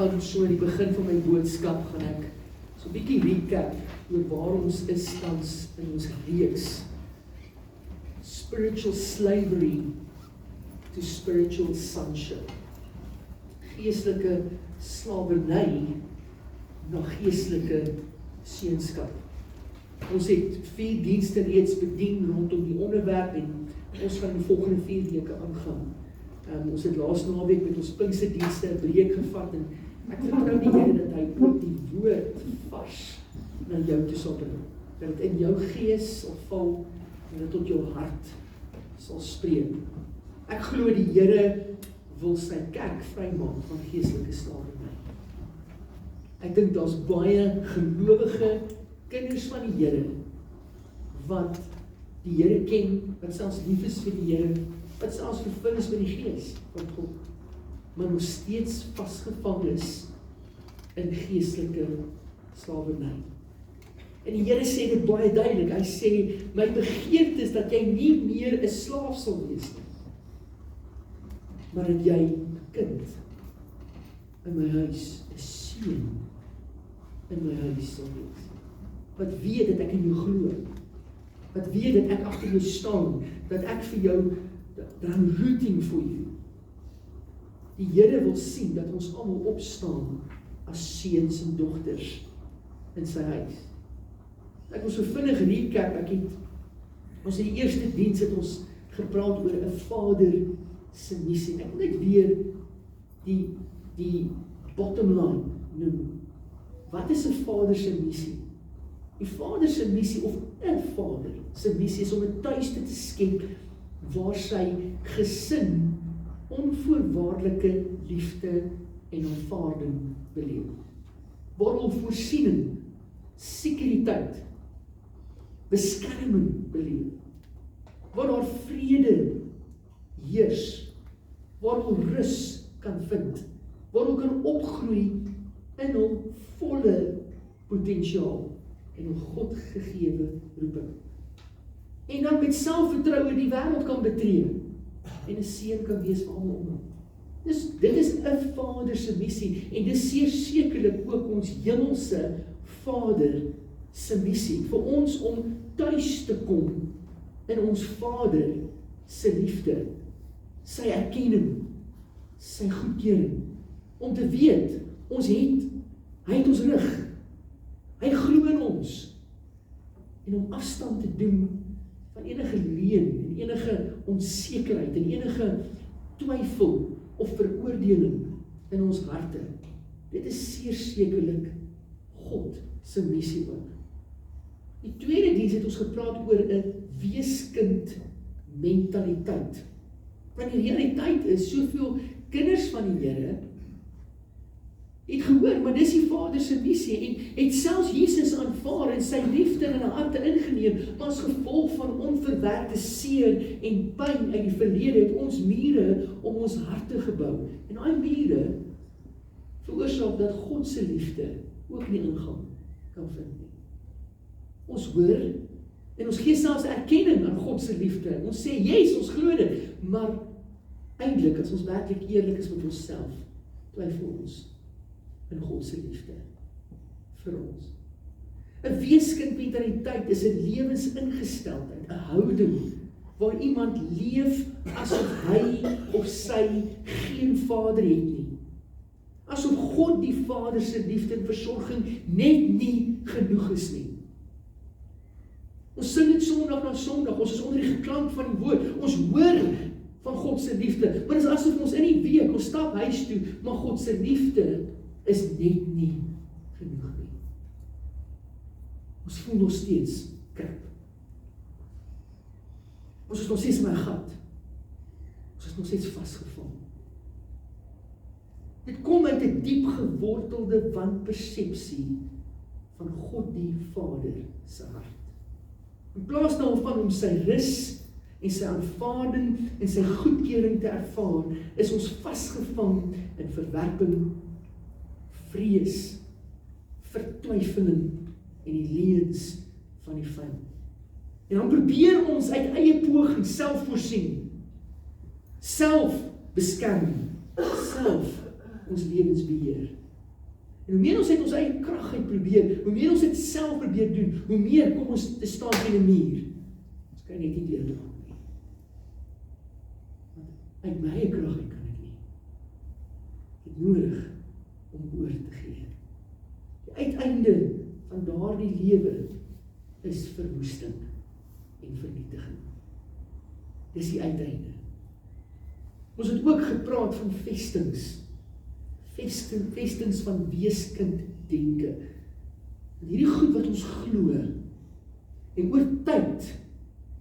So aan die begin van my boodskap gaan ek so 'n bietjie recap oor waar ons is tans in ons reeks. Spiritual slavery to spiritual sonship. Geestelike slawerny na geestelike seunskap. Ons het 4 dienste reeds bedien rondom die onderwerp en ons gaan die volgende 4 weke aangaan. Ons het laas naweek met ons Pinksterdienste 'n breek gevat en ek vertrou die Here dat hy ook die woord vars na jou toe sal bring. Dat dit in jou gees sal val en dit tot jou hart sal spreek. Ek glo die Here wil sy kerk vrymaak van geestelike slawerny. Ek dink daar's baie gelowige kinders van die Here wat die Here ken, wat selfs lief is vir die Here, wat selfs vervul is met die Gees van God, maar nog steeds vasgevang is in geestelike slawerny. En die Here sê dit baie duidelik. Hy sê, my begeerte is dat jy nie meer 'n slaaf sal wees nie, maar dat jy 'n kind in my huis, 'n seun in my huis sal wees. Wat weet dat ek in jou glo, wat weet dat ek agter jou staan, dat ek vir jou, dat I'm rooting for you. Die Here wil sien dat ons almal opstaan as seuns en dogters in sy huis. Ek wil so vinnig recap, ons in die eerste diens het ons gepraat oor 'n vader se missie. Ek wil net weer die bottom line noem. Wat is 'n vader se missie? Die vader se missie, of 'n vader se missie, is om 'n tuiste te skep waar sy gesin onvoorwaardelike liefde en aanvaarding beleef. Waar hulle voorsiening, sekuriteit, beskerming beleef. Waar daar vrede heers, waar hulle rus kan vind, waar hulle kan opgroei in hul volle potensiaal en hul God gegewe roeping. En dan met selfvertroue die wêreld kan betree en 'n seën kan wees vir almal om hom. Dit is 'n vader se missie en dis sekerlik ook ons hemelse Vader se missie vir ons om tuis te kom in ons Vader se liefde, sy erkenning, sy goedkeuring, om te weet hy het ons rug, hy glo in ons, en om afstand te doen van enige leuen en enige onsekerheid en enige twyfel of veroordeling in ons harte. Dit is sekerlik God se missie ook. Die tweede diens het ons gepraat oor 'n weeskind mentaliteit. Want die realiteit is, soveel kinders van die Here het gehoor, maar dis die Vader se missie en het selfs Jesus aanvaar en sy liefde in hulle harte ingeneem, maar as gevolg van onverwerkte seer en pyn uit die verlede het ons mure om ons harte gebou. En daai mure veroorsaak dat God se liefde ook nie ingang kan vind nie. Ons hoor en ons gee selfs erkenning aan God se liefde. Ons sê, yes, ons glo dit, maar eintlik as ons werklik eerlik is met onsself, twyfel ons in God se liefde vir ons. 'n Weeskind mentaliteit is 'n lewensingesteldheid, 'n houding waar iemand leef asof hy of sy geen vader het nie. Asof God die Vader se liefde en versorging net nie genoeg is nie. Ons sing dit Sondag na Sondag, ons is onder die geklank van die woord, ons hoor van God se liefde, maar dit is asof ons in die week, ons stap huis toe, maar God se liefde is net nie genoeg nie. Ons voel nog steeds krap. Ons is nog steeds in my gat. Ons is nog steeds vasgevang. Dit kom uit 'n diep gewortelde wanpersepsie van God die Vader se hart. In plaas daarvan om sy rus en sy aanvaarding en sy goedkeuring te ervaar, is ons vasgevang in verwerping, vrees, vertwyfeling en die leuns van die vyand. En dan probeer ons uit eie poging selfvoorsien, self beskerm, self ons lewens beheer. En hoe meer ons uit ons eie krag uit probeer, hoe meer ons dit self probeer doen, hoe meer kom ons te staan teen 'n muur. Ons kan net nie deurdraak nie. Want uit my eie krag uit kan ek nie. Ek het nodig om oor te gee. Die uiteinde van daardie lewe is verwoesting en vernietiging. Dis die uiteinde. Ons het ook gepraat van vestings. Vestings van weeskind denke. En hierdie goed wat ons glo, en oor tyd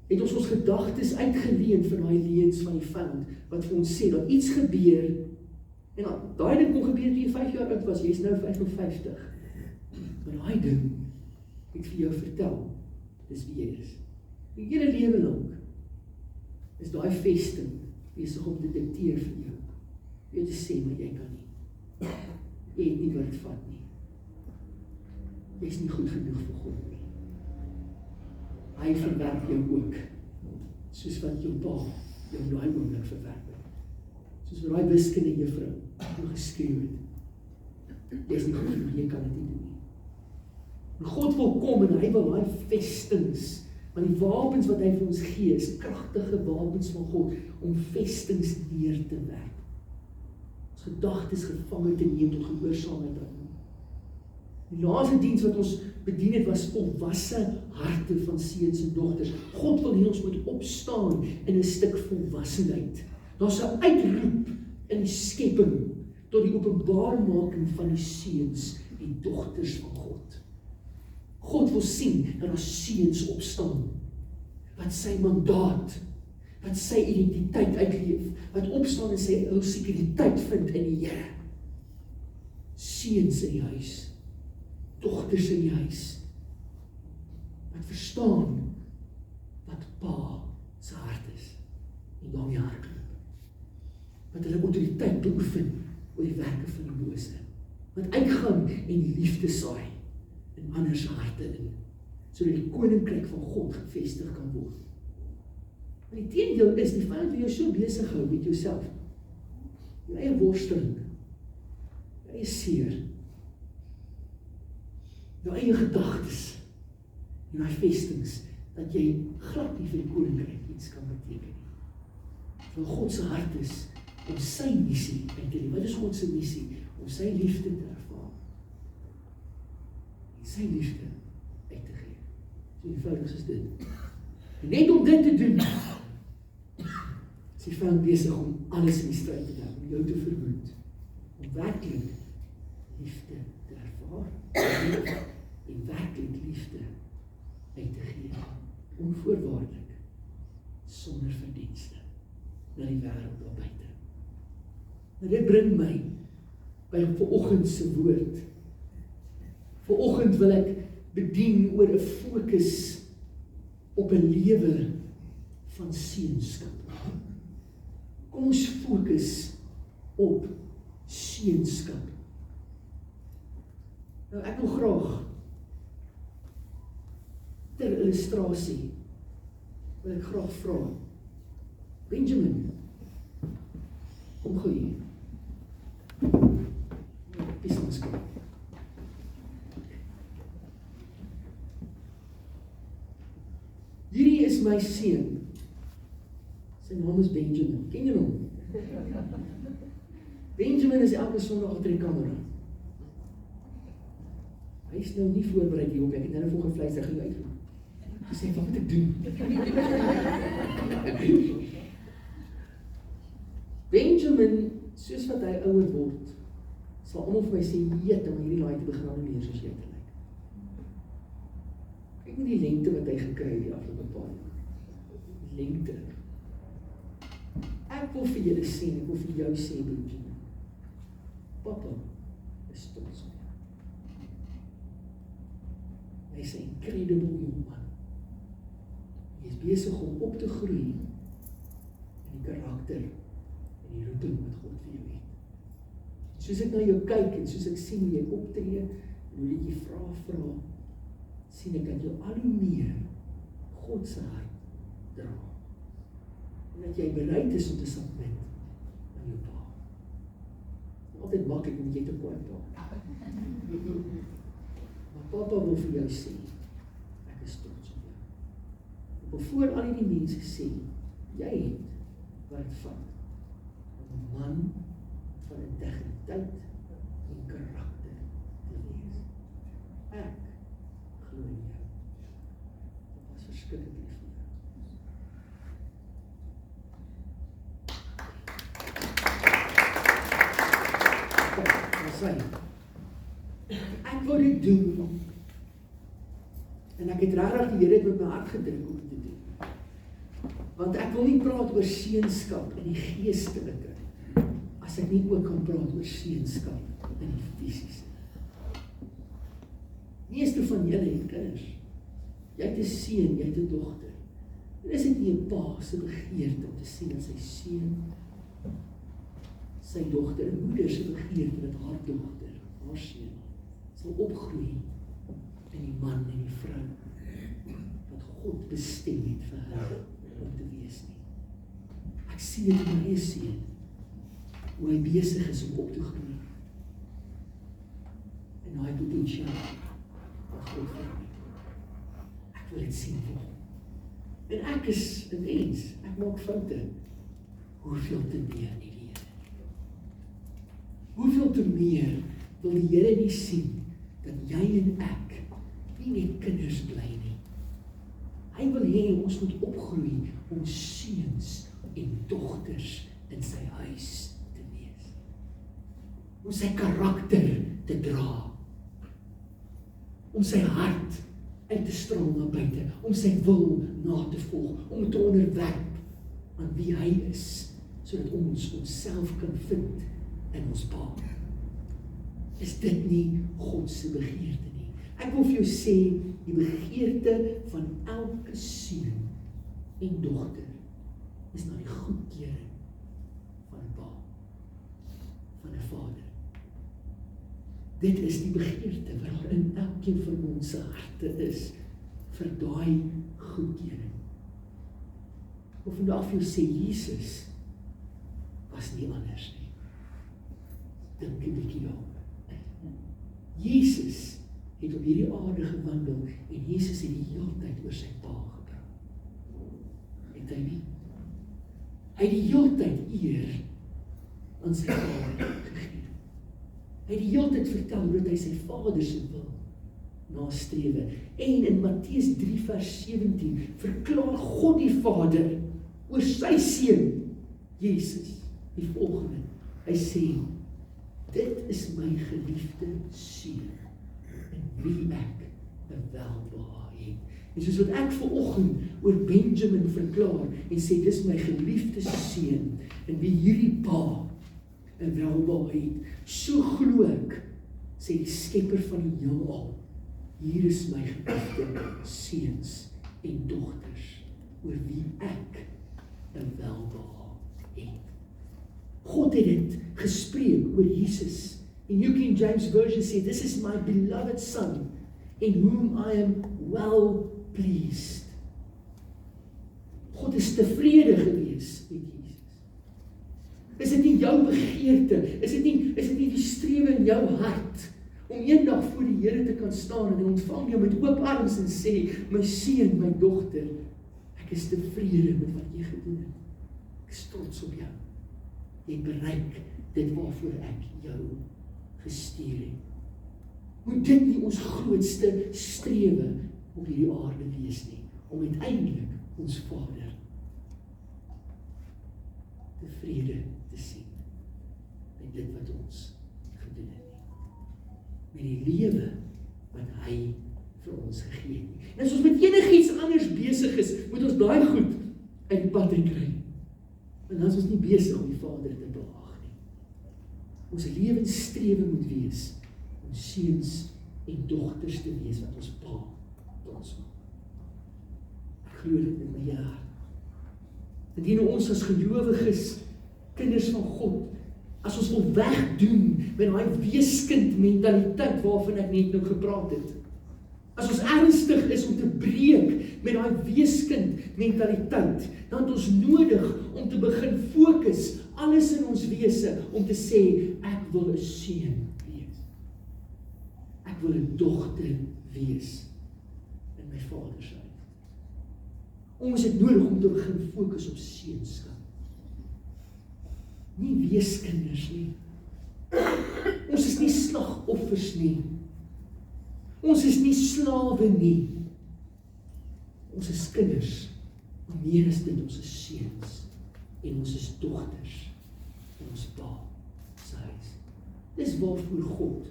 het ons gedagtes uitgeleen van daai leuns van die vyand, wat vir ons sê, dat iets gebeur, en daai ding kon gebeur toe jy 5 jaar oud was, jy is nou 55. Maar daai ding, het vir jou vertel, dis wie jy is. Die hele lewe lank, is daai vesting, besig om te dikteer vir jou, jy te sê, maar jy kan nie. Jy het nie wat het vat nie. Jy is nie goed genoeg vir God nie. Hy verwerp jou ook, soos wat jou pa jou daai oomblik verwerp het. Soos wat daai wiskunde juffrou jou geskreeu het. Jy is nie goed genoeg, jy kan dit nie doen nie. En God wil kom en hy wil daai vestings, want die wapens wat hy vir ons gee, is kragtige wapens van God, om vestings neer te werp. Gedagtes gevangen te neem tot gehoorsaamheid aan hom. Die laaste diens wat ons bedien het, was volwasse harte van seuns en dogters. God wil hê ons moet opstaan in 'n stuk volwassenheid. Daar's 'n uitroep in die skepping tot die openbaarmaking van die seuns en dogters van God. God wil sien dat daar seuns opstaan, wat sy mandaat, wat sy identiteit uitleef, wat opstaan en sy ou sekuriteit vind in die Here. Seuns in die huis, dogters in die huis, wat verstaan wat pa se hart is, en daarmee hardloop. Wat hulle autoriteit beoefen oor die werke van die bose, wat uitgaan en liefde saai in ander se harte in, sodat die koninkryk van God gevestig kan word. En die teendeel is, die vyand wil jou so besig hou met jouself. Jou eie worsteling, jou eie seer, jou eie gedagtes, en jou vestings, dat jy glad nie vir die koninkryk iets kan beteken nie. Want God se hart is om sy missie uit te leef. Wat is God se missie? Om sy liefde te ervaar. En sy liefde uit te gee. So eenvoudig is dit. En net om dit te doen, is die vyand besig om alles in die stryd te doen, om jou te verwoed, om werklik liefde te ervaar, en werklik liefde uit te gee, onvoorwaardelik, sonder verdienste, na die wêreld daar buite. En dit bring my by vanoggend se woord. Vanoggend wil ek bedien oor 'n fokus op 'n lewe van seunskap. Kom ons fokus op seunskap. Nou ek wil graag ter illustrasie wil ek graag vra, Benjamin, kom gou hier. Businessman. Hierdie is my seun. Sy naam is Benjamin. Ken jy hom? Benjamin is elke Sondag agter die kamera. Hy is nou nie voorbereid hierop, ek het nou voor gevleis, hy uitroep. Hy sê, wat moet ek doen? Benjamin, soos wat hy ouer word, sal almal vir my sê, jeet, om hierdie laai te begin meer soos jy te lyk. Kyk met die lengte wat hy gekry die afgelope paar jaar. Lengte. Ek wil vir julle sê, ek wil vir jou sê, Benjamin, papa is trots op jou. Hy is 'n incredible jong man. Hy is besig om op te groei in die karakter en die roeping wat God vir jou het. Soos ek na jou kyk en soos ek sien hoe jy optree en hoe jy vra, sien ek dat jy al hoe meer God se hart dra. En dat jy bereid is om te submit aan jou pa. altyd maklik om jy te kwaad maak. Maar Papa wil vir jou sê, ek is trots op jou. Ek wil voor al die mense sê, jy het wat het vat, om 'n man van integriteit en karakter te wees. Ek glo in jou. Dit was verskriklik lief vir jou. Ek wou dit doen en ek het regtig die Here met my hart gedruk om dit te doen. Want ek wil nie praat oor seunskap in die geestelike as ek nie ook kan praat oor seunskap in die fisiese. Meeste van julle het kinders. Jy het 'n seun, jy het 'n dogter. En is dit nie 'n pa se begeerte om te sien dat sy seun, sy dogter, 'n moeder se begeerte dat haar dogter, haar seun, sal opgroei in die man en die vrou wat God bestem het vir hulle om te wees nie. Ek sien dit in my eie seun, hoe hy besig is om op te groei. En hy potensiaal wat God vir hom het. Ek wil dit sien vir hom. En ek is 'n mens, ek maak foute. Hoeveel te meer in die lewe? Hoeveel te meer wil die Here nie sien dat jy en ek nie net kinders bly nie. Hy wil hê ons moet opgroei om seuns en dogters in sy huis te wees. Om sy karakter te dra. Om sy hart uit te straal na buite. Om sy wil na te volg. Om te onderwerp aan wie hy is, sodat ons onsself kan vind in ons Pa. Is dit nie God se begeerte nie? Ek wil vir jou sê, die begeerte van elke seun en dogter is na die goedkeuring van 'n Pa, van 'n vader. Dit is die begeerte wat in elkeen van ons se harte is vir daai goedkeuring. Of vandag vir jou sê, Jesus was nie anders nie. Dink 'n bietjie daaroor. Jesus het op hierdie aarde gewandel en Jesus het die hele tyd oor sy Pa gepraat. Het hy nie? Hy het die hele tyd eer aan sy Vader gegee. Hy het die hele tyd vertel hoe dat hy sy Vader se wil nastrewe. En in Matteus 3 vers 17 verklaar God die Vader oor sy seun Jesus die volgende. Hy sê, dit is my geliefde seun, in wie ek 'n welbehae het. En soos wat ek vanoggend oor Benjamin verklaar en sê, dis my geliefde seun, in wie hierdie Pa 'n welbehae het, so glo ek, sê die skepper van die heelal, hier is my geliefde seuns en dogters, oor wie ek 'n welbehae het. God het dit gespreek oor Jesus. In New King James Version sê, this is my beloved son, in whom I am well pleased. God is tevrede gewees met Jesus. Is dit nie jou begeerte, is dit nie die strewe in jou hart, om eendag voor die Here te kan staan en ontvang jou met oop arms en sê, my seun, my dogter, ek is tevrede met wat jy gedoen het. Ek is trots op jou. Jy bereik dit waarvoor ek jou gestuur het. Moet dit nie ons grootste strewe op hierdie aarde wees nie, om uiteindelik ons Vader tevrede te sien met dit wat ons gedoen het nie. Met die lewe wat hy vir ons gegee het. En as ons met enigiets anders besig is, moet ons daai goed uit die pad kry. En dan is ons nie besig om die Vader te behaag nie. Ons lewensstrewe moet wees om seuns en dogters te wees wat ons Pa trots maak. Ek glo dit met my hele hart. Indien ons as gelowiges, kinders van God, as ons wil wegdoen met daai weeskind mentaliteit waarvan ek net nou gepraat het, as ons ernstig is om te breek met daai weeskind mentaliteit, dan het ons nodig om te begin fokus alles in ons wese om te sê, ek wil 'n seun wees. Ek wil 'n dogter wees in my Vader se huis. Ons het nodig om te begin fokus op seunskap. Nie weeskinders nie. Ons is nie slagoffers nie. Ons is nie slawe nie. Ons is kinders, maar meer as dit, ons is seuns en ons is dogters in ons Pa se huis. Dis waarvoor God,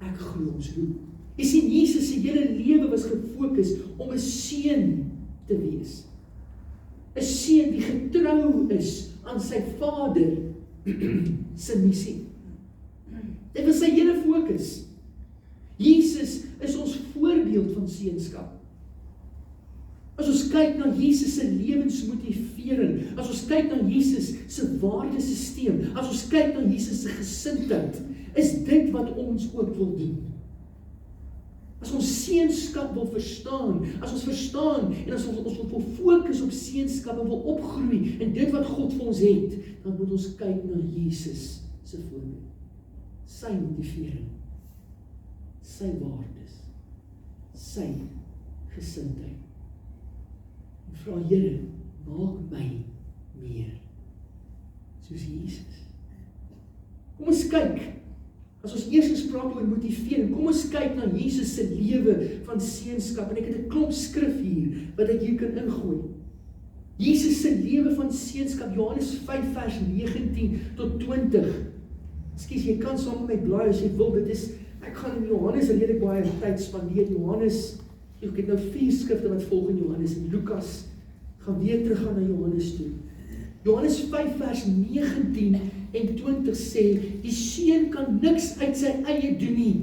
ek glo, ons roep. Jy sien, Jesus se hele lewe was gefokus om 'n seun te wees. 'n Seun die getrou is aan sy Vader se missie. Dit was sy hele fokus. Jesus is ons voorbeeld van seunskap. As ons kyk na Jesus se lewensmotivering, as ons kyk na Jesus se waardesisteem, as ons kyk na Jesus se gesindheid, is dit wat ons ook wil doen. As ons seunskap wil verstaan, as ons verstaan en as ons wil fokus op seunskap en wil opgroei in dit wat God vir ons het, dan moet ons kyk na Jesus se voorbeeld. Sy motivering, sy waardes, sy gesindheid. En vra Here, maak my meer soos Jesus. Kom ons kyk, as ons eers praat oor motivering, kom ons kyk na Jesus se lewe van seunskap, en ek het 'n klomp skrif hier, wat ek hier kan ingooi. Jesus se lewe van seunskap, Johannes 5 vers 19 tot 20. Ekskuus, jy kan saam met my blaai as jy wil, ek gaan in Johannes redelik baie tyd spandeer. Johannes, ek het nou 4 skrifte wat volg in Johannes, en Lukas gaan weer teruggaan na Johannes toe. Johannes 5 vers 19 en 20 sê, die seun kan niks uit sy eie doen nie.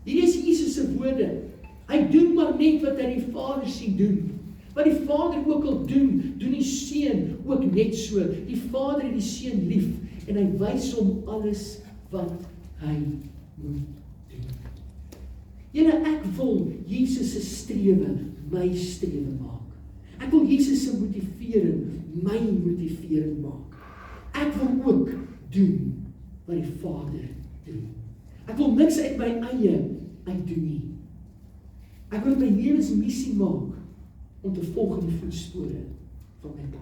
Hierdie is Jesus se woorde. Hy doen maar net wat hy die Vader sien doen. Wat die Vader ook al doen, doen die seun ook net so. Die Vader het die seun lief, en hy wys hom alles wat hy moet doen. Julle, ek wil Jesus se strewe my strewe maak. Ek wil Jesus se motivering my motivering maak. Ek wil ook doen wat die Vader doen. Ek wil niks uit my eie uitdoen nie. Ek wil my lewensmissie maak om te volg in die voetspore van my Pa.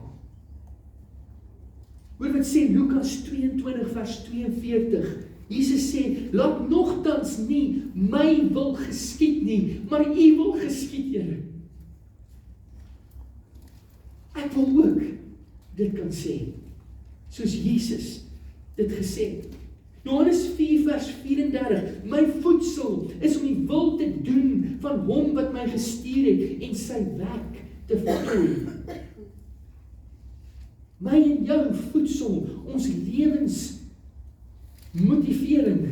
Hoor wat sê Lukas 22 vers 42. Jesus sê, laat nogtans nie my wil geskied nie, maar U wil geskied, Here. Ek wil ook dit kan sê, soos Jesus dit gesê het. Johannes 4 vers 34, my voedsel is om die wil te doen van hom wat my gestuur het en sy werk te voltooi. My en jou voedsel, ons lewensmotivering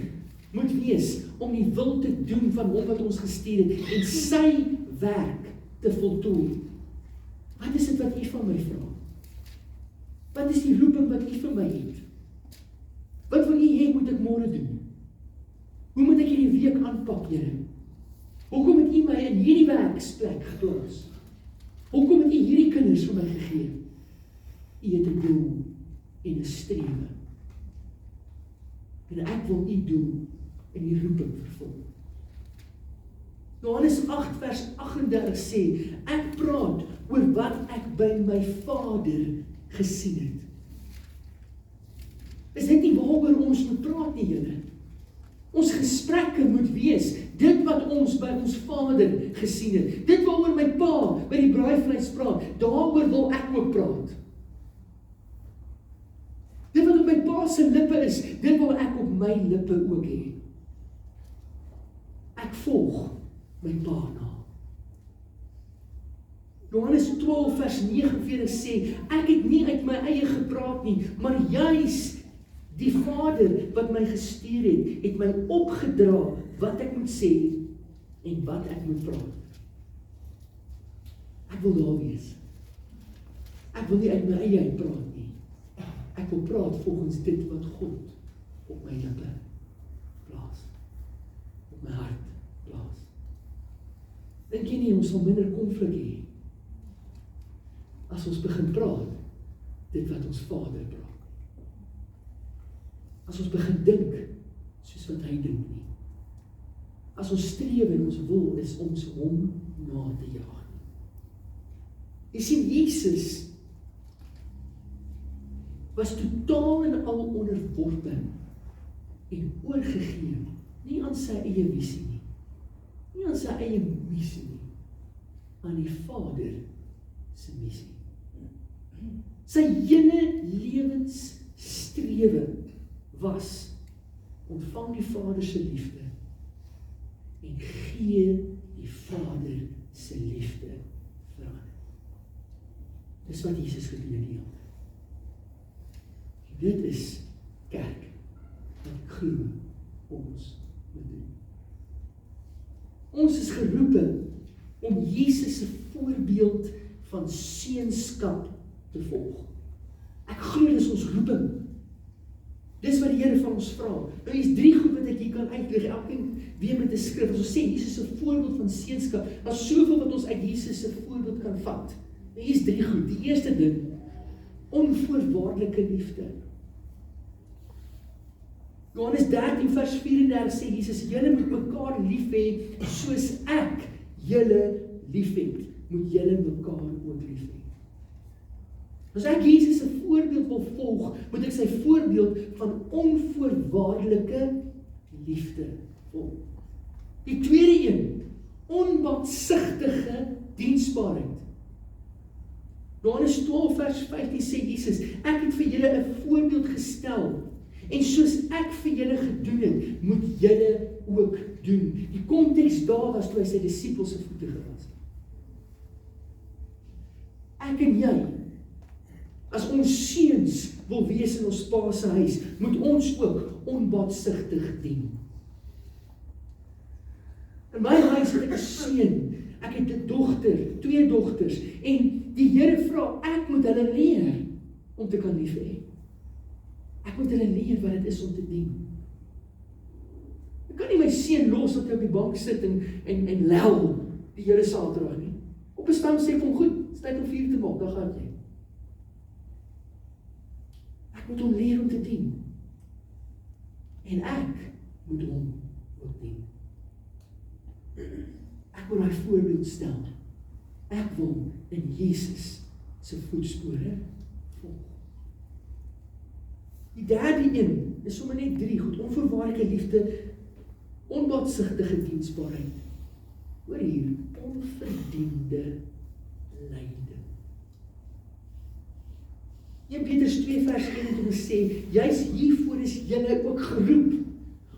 moet wees om die wil te doen van hom wat ons gestuur het en sy werk te voltooi. Wat is dit wat U van my vra? Wat is die roeping wat U vir my het? Wat wil U hê moet ek môre doen? Hoe moet ek hierdie week aanpak, Here? Hoekom het U my in hierdie werksplek geplaas? Hoekom het U hierdie kinders vir my gegee? U het 'n doel en 'n strewe. En ek wil U doel en die roeping vervul. Johannes 8 vers 38 sê, ek praat oor wat ek by my Vader gesien het. Is dit nie waaroor ons moet praat nie, julle? Ons gesprekke moet wees, dit wat ons by ons Vader gesien het. Dit waaroor my Pa by die braaivleis praat, daaroor wil ek ook praat. Dit wat op my Pa se lippe is, dit wil ek op my lippe ook hê. Ek volg my Pa na. Johannes 12 vers 49 sê, ek het nie uit my eie gepraat nie, maar juis die Vader wat my gestuur het my opgedra wat ek moet sê en wat ek moet praat. Ek wil daar wees. Ek wil nie uit my eie praat nie. Ek wil praat volgens dit wat God op my lippe plaas. Op my hart plaas. Dink jy nie ons sal minder konflik hê as ons begin praat dit wat ons Vader praat? As ons begin dink soos wat hy dink nie. As ons streef en ons wil, is ons hom na te jaag. Jy sien, Jesus was totaal en al onderworpe en oorgegee, nie aan sy eie visie nie, nie aan sy eie missie nie, aan die Vader se missie. Sy hele lewensstrewe was, ontvang die Vader se liefde en gee die Vader se liefde vir ander. Dis wat Jesus gedoen het die ander. Dit is kerk, wat ek glo ons moet doen. Ons is geroepe om Jesus se voorbeeld van seunskap te volg. Ek glo dis ons roeping. Dis wat die Here van ons vra. Nou is 3 goed wat ek hier kan uitleg, elkeen weer met 'n skrif. As ons sê Jesus se voorbeeld van seunskap, daar's soveel wat ons uit Jesus se voorbeeld kan vat. Nou hier is 3 goed. Die eerste ding, onvoorwaardelike liefde. Johannes 13 vers 34 sê Jesus, julle moet mekaar lief hê, soos ek julle lief het, moet julle mekaar ook lief hê. As ek Jesus se voorbeeld wil volg, moet ek sy voorbeeld van onvoorwaardelike liefde volg. Die tweede een, onbaatsigtige diensbaarheid. Johannes 12 vers 15 sê Jesus, ek het vir julle 'n voorbeeld gestel, en soos ek vir julle gedoen het, moet julle ook doen. Die konteks daar was toe hy sy disippels se voete gewas het. Ek en jy, as ons seuns wil wees in ons pa se huis, moet ons ook onbaatsigtig dien. In my huis het ek 'n seun, ek het 'n dogter, 2 dogters, en die Here vra, ek moet hulle leer om te kan lief hê. Ek moet hulle leer wat dit is om te dien. Ek kan nie my seun los dat hy op die bank sit en lel die Here Saterdag nie. Op 'n stang sê ek hom goed, dit is tyd om 4 te maak, dan gaan jy. Ek moet hom leer om te dien. En ek moet hom ook dien. Ek wil my voorbeeld stel. Ek wil in Jesus se voetspore volg. Die derde een is sommer net 3 goed. Onvoorwaardelike liefde, onbaatsigtige diensbaarheid. Hoor hier, onverdiende lyding. 1 Petrus 2 vers 21 sê, juis hiervoor is julle ook geroep,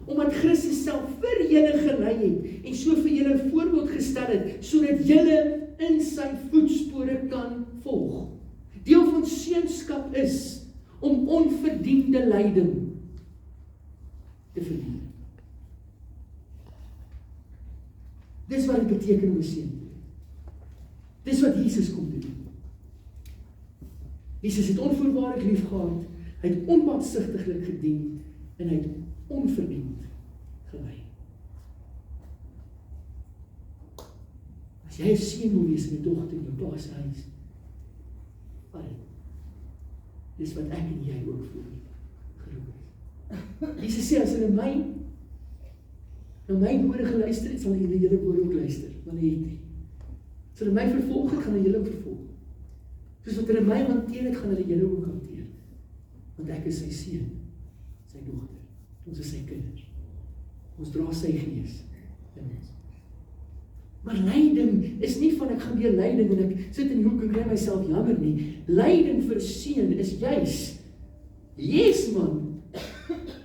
omdat Christus self vir julle gelei het, en so vir julle 'n voorbeeld gestel het, sodat julle in sy voetspore kan volg. Deel van seunskap is om onverdiende lyding te verdien. Dis wat dit beteken om 'n seun te wees. Dis wat Jesus kom doen. Jesus het onvoorwaardelik lief gehad, hy het onbaatsigtiglik gedien, en hy het onverdiend gelei. As jy 'n seun wil wees en 'n dogter in jou pa se huis, dis wat ek en jy ook voor geroep is. Jesus sê, as hulle na my woorde geluister het, sal hulle julle woorde ook luister, want hy het nie. As hulle my vervolg het, gaan hulle julle vervolg. Soos wat hulle my hanteer het, gaan hulle julle ook hanteer. Want ek is sy seun, sy dogter, ons is sy kinders. Ons dra sy gees in ons. Maar lyding is nie van ek gaan deur lyding en ek sit in die hoek en kry myself jammer nie. Lyding vir 'n seun is juis, yes man,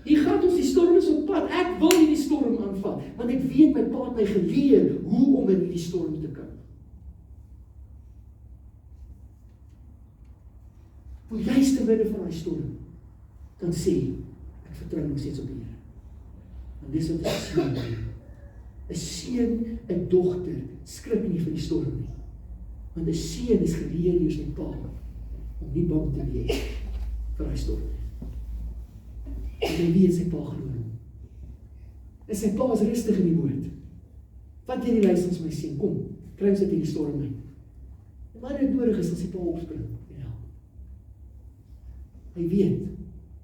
die gaat ons, die storm is op pad, ek wil nie die storm aanvat, want ek weet my pa het my geleer hoe om in die storm te kan. Hoe juist te midde van die storm kan sê, ek vertrou nog steeds op die Here. Want dis wat 'n seun doen. 'n seun, 'n dogter, skrik nie vir die storm nie. Want 'n seun is geleer deur sy pa om nie bang te wees vir die storm nie. En hy weet sy pa glo hom. En sy pa is rustig in die boot. Vat jy die leidings my seun, kom, kry ons uit die storm uit. En wanneer dit nodig is, dan sy pa opspring en help. Hy weet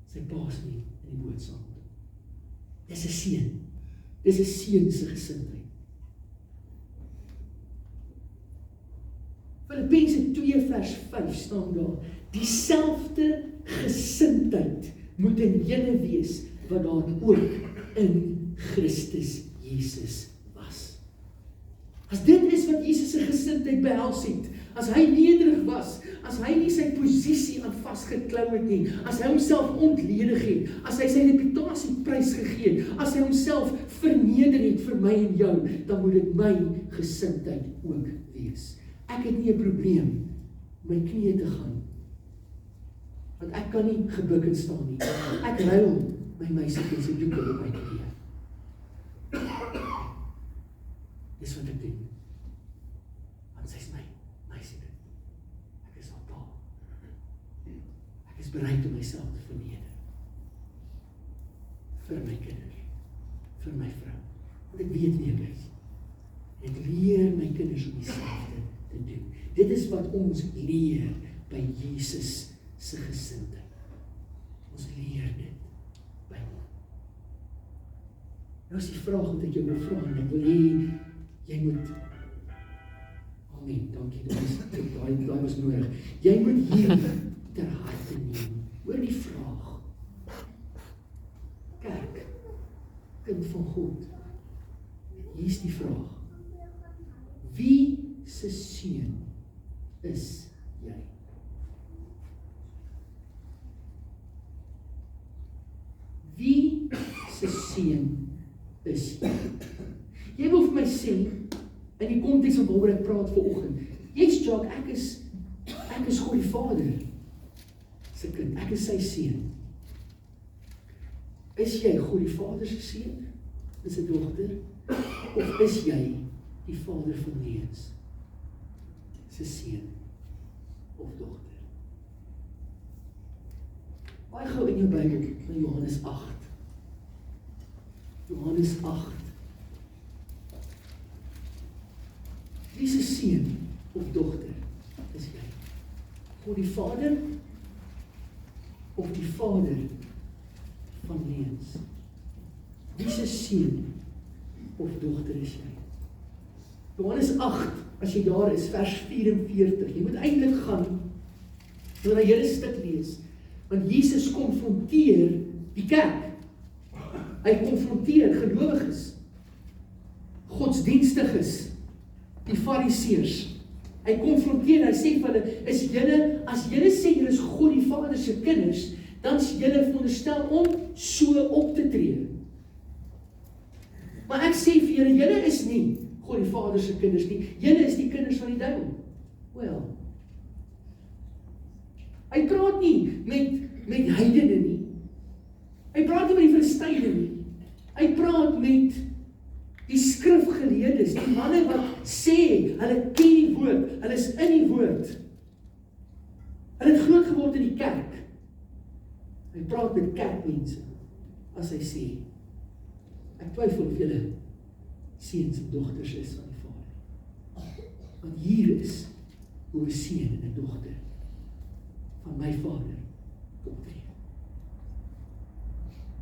sy pa is nie in die boot saam. Dis 'n seën. Dis 'n seën se gesindheid. Filippense 2 vers 5 staan daar, dieselfde gesindheid moet in julle wees, wat daar ook in Christus Jesus was. As dit is wat Jesus se gesindheid behels het, as hy nederig was, as hy nie sy posisie aan vasgeklou het nie, as hy homself ontledig het, as hy sy reputasie prys gegee het, as hy homself verneder het vir my en jou, dan moet dit my gesindheid ook wees. Ek het nie 'n probleem om my knieë te gaan, want ek kan nie gebuk en staan nie. Ek ruil my meisietjie se doeke op my knieë. Dis wat ek doen. Want sy is my meisietjie. Ek is al daar. Ek is bereid om myself te verneder. Vir my kinders. Vir my vrou. Want ek weet wie ek is. Ek leer my kinders om dieselfde te doen. Dit is wat ons leer by Jesus se gesindheid. Ons leer dit by hom. Nou is die vraag wat ek jou wil vra, en ek wil hê, jy moet, amen, dankie, daai was nodig, jy moet hier ter harte neem, hoor die vraag, kerk, kind van God, hier is die vraag, wie se seun is jy? Wie se seun is jy? Jy wil vir my sê, in die konteks waaroor ek praat vanoggend, yes, Jacques, ek is God die Vader se kind, ek is sy seun. Is jy God die Vader se seun? Is 'n dogter? Of is jy die vader van Leens se seun of dogter? Baie gou in jou Bybel, na Johannes 8. Johannes 8. Wie se seun of dogter is jy? God die Vader of die vader van Leens? Wie se seun of dogter is jy? Johannes 8, as jy daar is, vers 44. Jy moet eintlik gaan na die hele stuk lees, want Jesus konfronteer die kerk. Hy konfronteer gelowiges, godsdienstiges, die fariseërs. Hy konfronteer, hy sê vir hulle, as julle sê julle is God die Vader se kinders, dan is julle veronderstel om so op te tree. Maar ek sê vir julle is nie God die Vader se kinders nie, julle is die kinders van die duiwel. Wel, hy praat nie met heidene nie. Hy praat nie met die Filistyne nie. Hy praat met die skrifgeleerdes, die manne wat sê, hulle ken die woord, hulle is in die woord. Hulle het groot geword in die kerk. Hy praat met kerkmense, as hy sê, ek twyfel of julle seuns en dogters is van die Vader. Want hier is hoe 'n seun en 'n dogter van my Vader optree.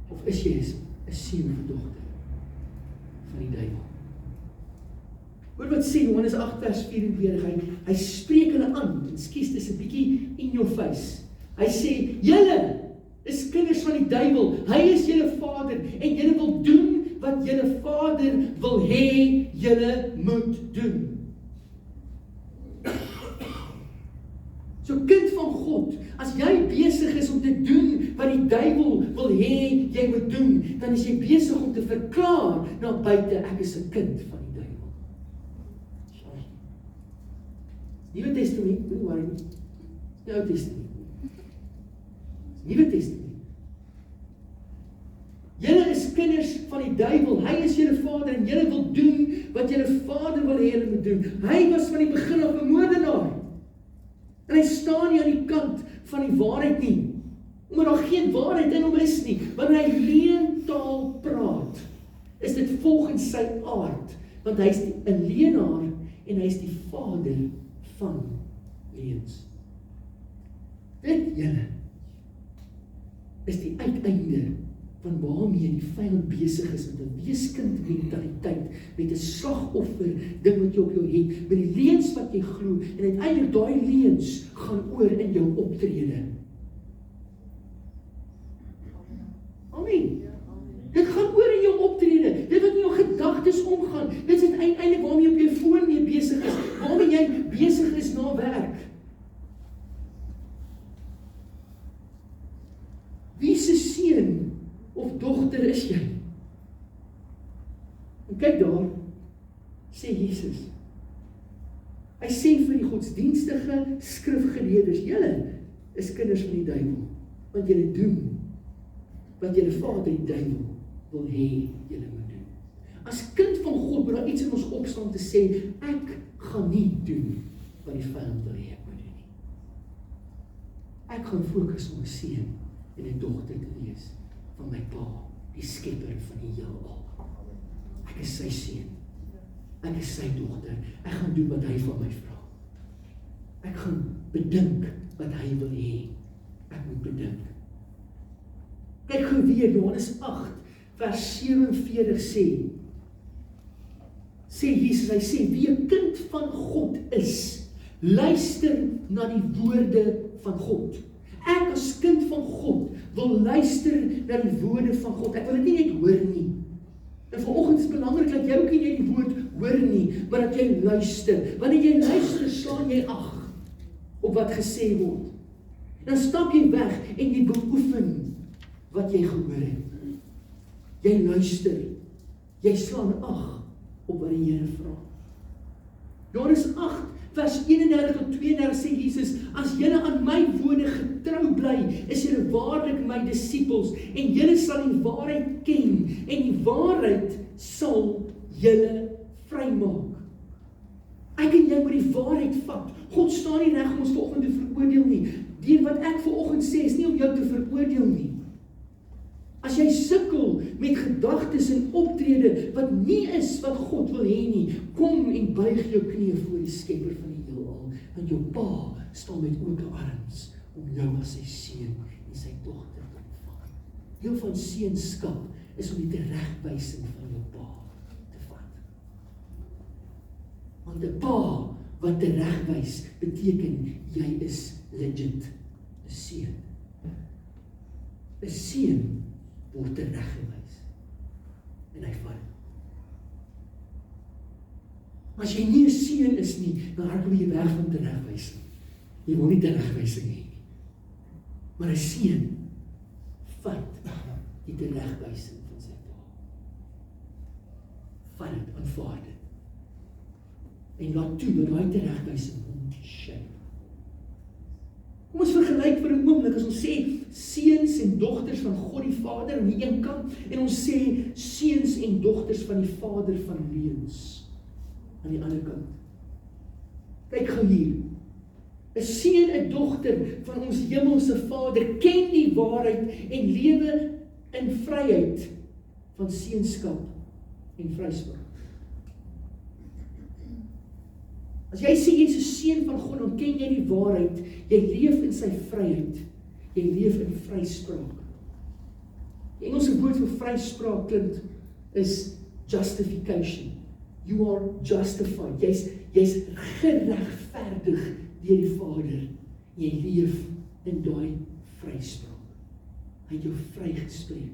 Of is jy 'n seun of 'n dogter van die duiwel? Hoor wat sê Johannes 8 vers 44, hy spreek hulle aan, ekskuus, dis 'n bietjie in your face. Hy sê, julle is kinders van die duiwel, hy is julle vader, en julle wil doen wat julle vader wil hê julle moet doen. So kind van God, as jy besig is om te doen wat die duiwel wil hê jy moet doen, dan is jy besig om te verklaar na buite, ek is 'n kind van die duiwel. Nuwe Testament, nie worry nie. Die Ou Testament. Nuwe Testament. Julle is kinders van die duiwel, hy is julle vader en julle wil doen wat julle vader wil hê julle moet doen. Hy was van die begin af 'n moordenaar. En hy staan nie aan die kant van die waarheid nie, omdat daar geen waarheid in hom is nie. Wanneer hy leentaal praat, is dit volgens sy aard, want hy is 'n leenaar en hy is die vader van leens. Dit julle is die uiteinde van waarmee die vyand besig is met 'n weeskind mentaliteit, met 'n slagoffer ding wat jy op jou het, met die leuns wat jy glo, en uiteindelik daai leuns gaan oor in jou optrede. Amen. Dit gaan oor in jou optrede, dit wat in jou gedagtes omgaan, dit is uiteindelik waarmee jy op jou foon mee besig is, waarmee jy besig is na werk. Wie se seun of dogter is jy? En kyk daar, sê Jesus. Hy sê vir die godsdienstige skrifgeleerdes, julle is kinders van die duiwel, want julle doen wat julle vader die duiwel wil hê julle moet doen. As kind van God moet daar iets in ons opstaan te sê, ek gaan nie doen wat die vyand wil hê ek moet doen nie. Ek gaan fokus op 'n seun en 'n dogter te wees van my Pa, die skepper van die heelal. Ek is sy seun. Ek is sy dogter. Ek gaan doen wat hy van my vra. Ek gaan bedink wat hy wil hê ek moet bedink. Kyk gou weer, Johannes 8 vers 47 sê Jesus, hy sê, wie 'n kind van God is, luister na die woorde van God. Ek as kind van God wil luister na die woorde van God. Ek wil dit nie net hoor nie. En vanoggend is belangrik dat jy ook nie net die woord hoor nie, maar dat jy luister. Wanneer jy luister, slaan jy ag op wat gesê word. Dan stap jy weg en jy beoefen wat jy gehoor het. Jy luister. Jy slaan ag op wat die Here vra. Johannes 8 vers 31 tot 32 sê Jesus, as julle aan my woorde getrou bly, is julle waarlik my disippels, en julle sal die waarheid ken, en die waarheid sal julle vrymaak. Ek en jy moet die waarheid vat. God staan nie reg om ons vanoggend te veroordeel nie. Deur wat ek vanoggend sê, is nie om jou te veroordeel nie. As jy sukkel met gedagtes en optrede wat nie is wat God wil hê nie, kom en buig jou knieë voor die skepper van die heelal, want jou Pa staan met ope arms om jou as sy seun en sy dogter te ontvang. Deel van seunskap is om die teregwysing van jou Pa te vat. Want 'n Pa wat teregwys beteken jy is legit 'n seun. 'n Seun word tereggewys en hy vat. As jy nie 'n seun is nie, dan hardloop jy weg van teregwysing. Jy wil nie teregwysing hê nie. Maar 'n seun vat die teregwysing van sy Pa. Vat dit, aanvaar dit. En laat toe dat daai teregwysing hom shape. Kom ons vergelyk vir 'n oomblik as ons sê seuns en dogters van God die Vader aan die een kant en ons sê seuns en dogters van die vader van leuns aan die ander kant. Kyk gou hier. 'n Seun, 'n dogter van ons hemelse Vader ken die waarheid en lewe in vryheid van seunskap en vryspraak. As jy sê jy's 'n seun van God, dan ken jy die waarheid, jy leef in sy vryheid, jy leef in vryspraak. Die Engelse woord vir vryspraak klink is justification. You are justified. Jy's geregverdig deur die Vader. Jy leef in daai vryspraak. Hy het jou vrygespreek.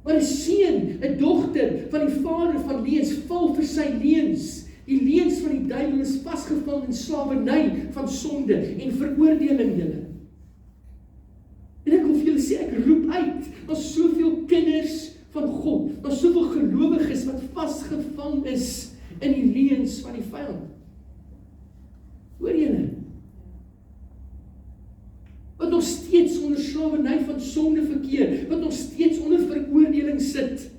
Maar 'n seun, 'n dogter van die vader van leuns val vir sy leuns. Die leuns van die duiwel is vasgevang in slawerny van sonde en veroordeling julle. En ek wil vir julle sê, ek roep uit, daar's soveel kinders van God, daar's soveel gelowiges wat vasgevang is in die leuns van die vyand. Hoor julle? Wat nog steeds onder slawerny van sonde verkeer, wat nog steeds onder veroordeling sit.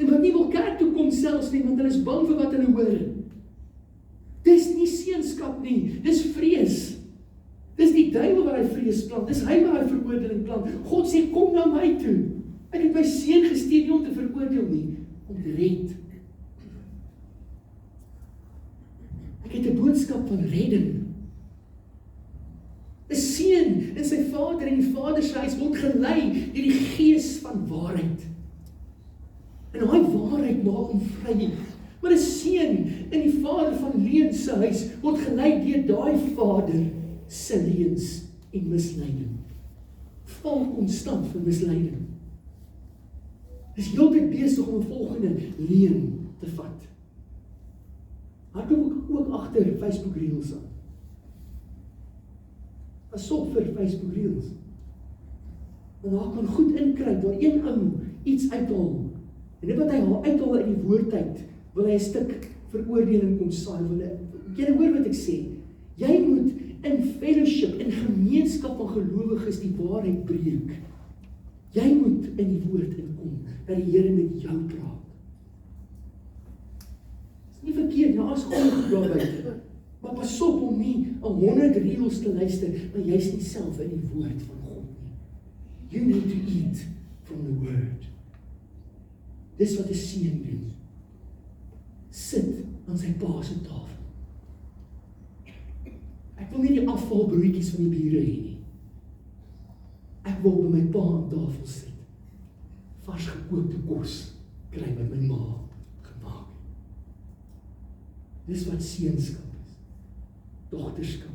En wat nie wil kerk toe kom selfs nie, want hulle is bang vir wat hulle hoor. Dis nie seunskap nie, dis vrees. Dis die duiwel wat hy vrees plant, dis hy wat hy veroordeling plant. God sê, kom na my toe. Ek het my seun gestuur nie om te veroordeel nie, om te red. Ek het 'n boodskap van redding. 'n seun in sy vader en die Vader se huis word gelei deur die gees van waarheid. En daai waarheid maak hom vry. Maar 'n seun in die vader van leuns se huis word gelei deur daai vader se leuns en misleiding. Val konstant vir misleiding. Is heeltyd besig om 'n volgende leuen te vat. Hy kom ook agter Facebook Reels aan. Pas op vir Facebook Reels. Want daar kan goed inkruip, waar een ou iets uithaal. En dit wat hy uithaal in die woordheid, wil hy 'n stuk veroordeling kom saai. Jy hoor wat ek sê. Jy moet in fellowship, in gemeenskap van gelowiges die waarheid breek. Jy moet in die woord inkom, dat die Here met jou praat. Dis nie verkeerd, daar is God daar buite. Maar pas op om nie 100 reels te luister, maar jy's nie self in die woord van God nie. You need to eat from the word. Dis wat 'n seun doen. Sit aan sy pa se tafel. Ek wil nie die afvalbroodjies van die bure hê nie. Ek wil by my pa aan tafel sit. Vars gekookte kos kry wat my ma gemaak het. Dis wat seunskap is. Dogterskap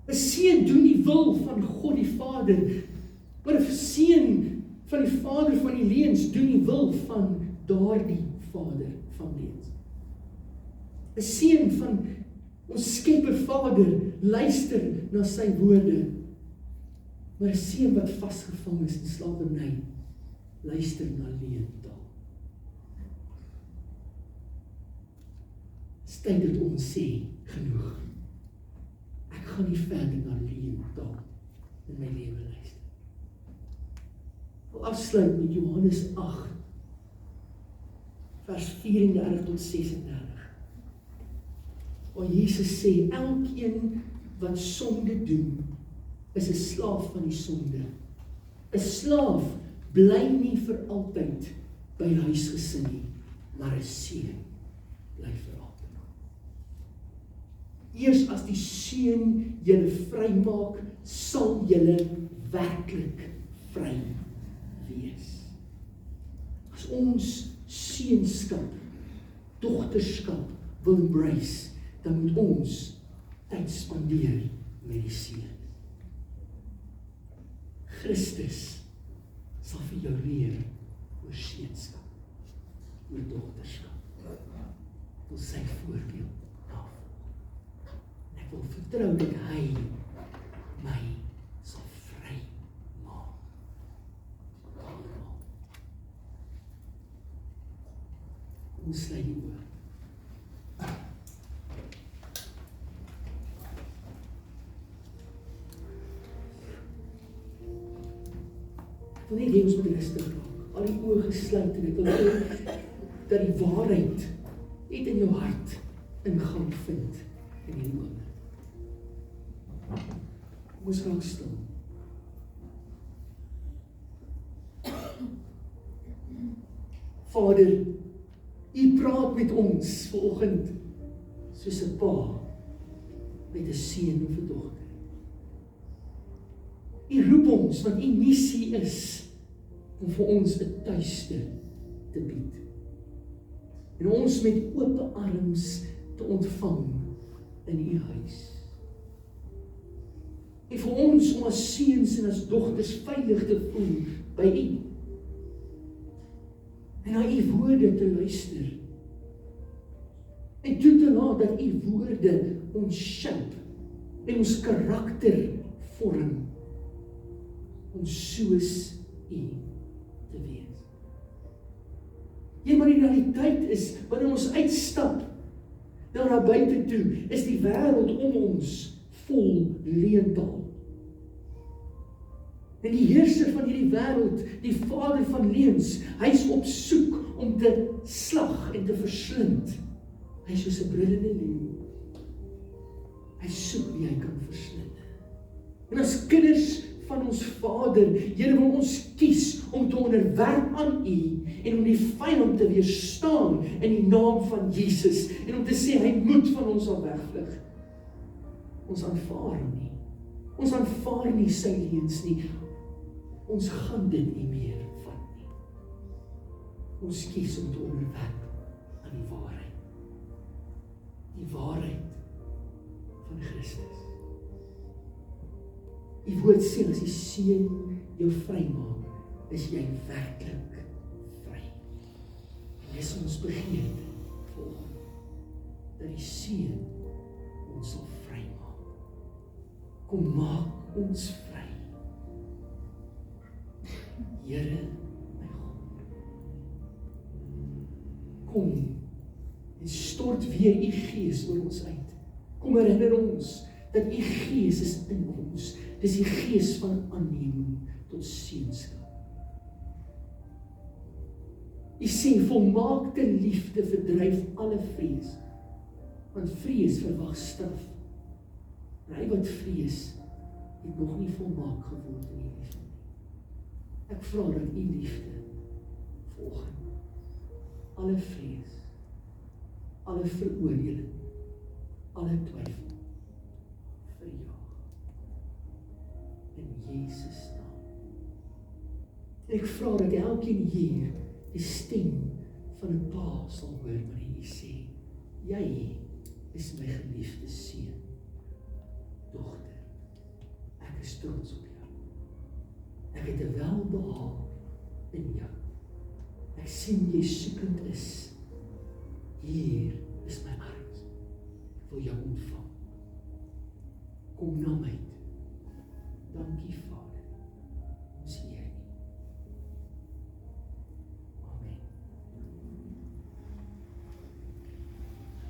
is. 'n seun doen die wil van God die Vader. Maar 'n seun van die Vader van die leuns doen die wil van daardie Vader van leuns. 'n seun van ons Skepper Vader luister na sy woorde. Maar 'n seun wat vasgevang is in slawerny, luister na leentaal. Dis tyd dat ons sê, genoeg. Ek gaan nie verder na leentaal in my lewe luister. Ek wil afsluit met Johannes 8, vers 34 tot 36. Waar Jesus sê, elkeen wat sonde doen, is 'n slaaf van die sonde. 'n Slaaf bly nie vir altyd by huisgesin nie, maar 'n seun bly vir altyd. Eers as die seun julle vrymaak, sal julle werklik vry wees. As ons seunskap, dogterskap wil embrace, dan moet ons tyd spandeer met die seun. Christus sal vir jou leer oor seunskap, oor dogterskap. Ek wil sy voorbeeld navolg. Ek wil vertrou dat hy my sal vry maak. Ons sluit die oor. Ek wil nie ons moet rustig raak, al die oë gesluit en ek wil dat die waarheid net in jou hart ingang vind in hierdie oomblik. Ons raak stil. Vader, U praat met ons vanoggend soos 'n pa met 'n seun of 'n dogter. U roep ons, want U missie is om vir ons 'n tuiste te bied. En ons met oop arms te ontvang in U huis. En vir ons om as seuns en as dogters veilig te voel by U. En na U woorde te luister. En toe te laat dat U woorde ons shape en ons karakter vorm. Om soos U te wees. Ja, maar die realiteit is, wanneer ons uitstap na daar buite toe, is die wêreld om ons vol leentaal. En die heerser van hierdie wêreld, die vader van leuns, hy's op soek om te slag en te verslind. Hy's soos 'n brullende leeu. Hy soek wie hy kan verslind. En as kinders van ons Vader, Here, wil ons kies om te onderwerp aan U en om die vyand te weerstaan in die naam van Jesus en om te sê hy moet van ons al wegvlug. Ons aanvaar hom nie. Ons aanvaar nie sy leuns nie. Ons gaan dit nie meer vat nie. Ons kies om te onderwerp aan die waarheid. Die waarheid van Christus. Die woord sê, as die Seun jou vry maak, is jy werklik vry. En dis ons begeerte volgende, dat die Seun ons sal vry maak. Kom maak ons vry. Here, my God, kom en stort weer u Gees oor ons uit. Kom herinner ons dat u Gees is in ons. Dis die Gees van aanneming tot seunskap. U sê volmaakte liefde verdryf alle vrees, want vrees verwag straf. En hy wat vrees, het nog nie volmaak geword in die liefde nie. Ek vra dat u liefde volgende, alle vrees, alle veroordeling, alle twyfel, verjaag. In Jesus naam. Ek vra dat elkeen hier die stem van 'n pa sal hoor wanneer hy sê, jy is my geliefde seun, dogter, ek is trots op jou. Ek het 'n welbehaag in jou. Ek sien jy soekend is. Hier is my arms. Ek wil jou ontvang. Kom na my.